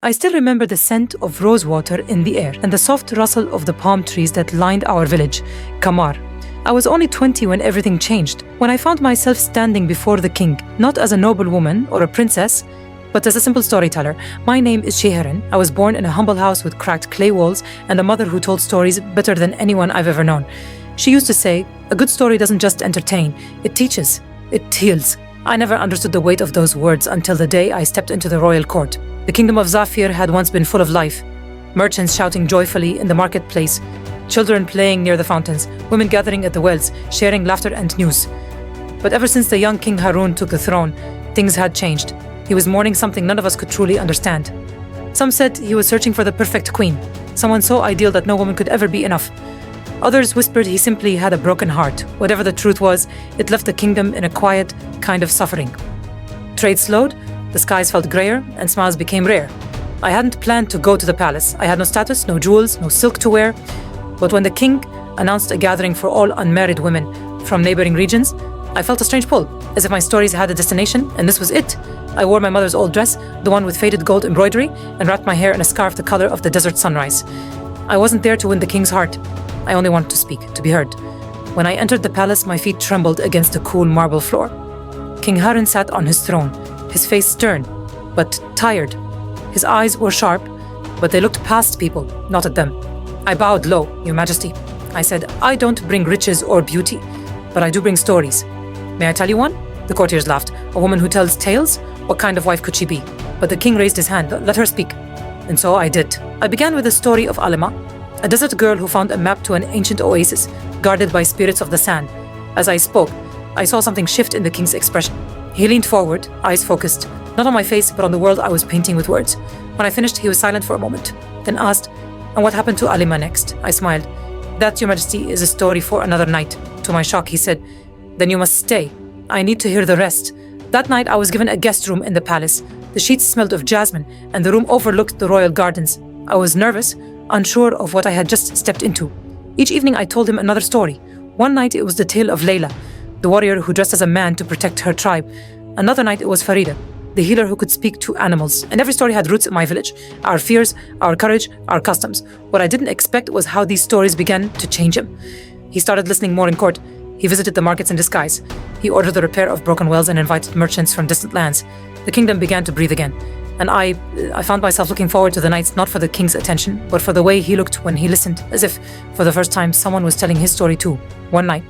I still remember the scent of rose water in the air and the soft rustle of the palm trees that lined our village, Kamar. I was only 20 when everything changed, when I found myself standing before the king, not as a noble woman or a princess, but as a simple storyteller. My name is Sheherin. I was born in a humble house with cracked clay walls and a mother who told stories better than anyone I've ever known. She used to say, a good story doesn't just entertain, it teaches, it heals. I never understood the weight of those words until the day I stepped into the royal court. The kingdom of Zafir had once been full of life. Merchants shouting joyfully in the marketplace, children playing near the fountains, women gathering at the wells, sharing laughter and news. But ever since the young King Harun took the throne, things had changed. He was mourning something none of us could truly understand. Some said he was searching for the perfect queen, someone so ideal that no woman could ever be enough. Others whispered he simply had a broken heart. Whatever the truth was, it left the kingdom in a quiet kind of suffering. Trade slowed, the skies felt grayer, and smiles became rare. I hadn't planned to go to the palace. I had no status, no jewels, no silk to wear. But when the king announced a gathering for all unmarried women from neighboring regions, I felt a strange pull, as if my stories had a destination, and this was it. I wore my mother's old dress, the one with faded gold embroidery, and wrapped my hair in a scarf the color of the desert sunrise. I wasn't there to win the king's heart. I only wanted to speak, to be heard. When I entered the palace, my feet trembled against the cool marble floor. King Harun sat on his throne, his face stern, but tired. His eyes were sharp, but they looked past people, not at them. I bowed low, Your Majesty. I said, I don't bring riches or beauty, but I do bring stories. May I tell you one? The courtiers laughed. A woman who tells tales? What kind of wife could she be? But the king raised his hand. Let her speak. And so I did. I began with the story of Alima, a desert girl who found a map to an ancient oasis, guarded by spirits of the sand. As I spoke, I saw something shift in the king's expression. He leaned forward, eyes focused, not on my face, but on the world I was painting with words. When I finished, he was silent for a moment, then asked, and what happened to Alima next? I smiled. That, Your Majesty, is a story for another night. To my shock, he said, then you must stay. I need to hear the rest. That night, I was given a guest room in the palace. The sheets smelled of jasmine, and the room overlooked the royal gardens. I was nervous, unsure of what I had just stepped into. Each evening, I told him another story. One night, it was the tale of Layla, the warrior who dressed as a man to protect her tribe. Another night, it was Farida, the healer who could speak to animals. And every story had roots in my village, our fears, our courage, our customs. What I didn't expect was how these stories began to change him. He started listening more in court. He visited the markets in disguise. He ordered the repair of broken wells and invited merchants from distant lands. The kingdom began to breathe again. And I found myself looking forward to the nights not for the king's attention, but for the way he looked when he listened, as if, for the first time, someone was telling his story too. One night,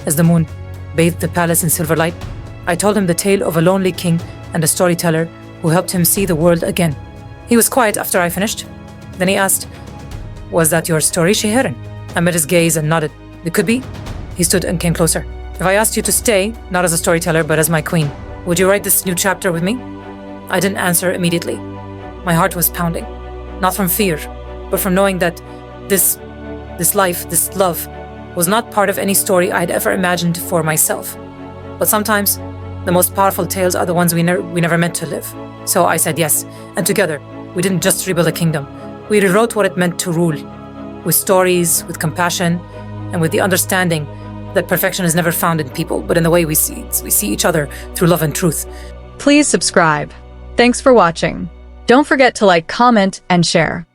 as the moon bathed the palace in silver light, I told him the tale of a lonely king and a storyteller who helped him see the world again. He was quiet after I finished. Then he asked, was that your story, Sheherin? I met his gaze and nodded. It could be. He stood and came closer. If I asked you to stay, not as a storyteller, but as my queen, would you write this new chapter with me? I didn't answer immediately. My heart was pounding, not from fear, but from knowing that this life, this love, was not part of any story I'd ever imagined for myself. But sometimes, the most powerful tales are the ones we never meant to live. So I said yes, and together, we didn't just rebuild a kingdom. We rewrote what it meant to rule, with stories, with compassion, and with the understanding that perfection is never found in people, but in the way we see each other through love and truth. Please subscribe. Thanks for watching. Don't forget to like, comment, and share.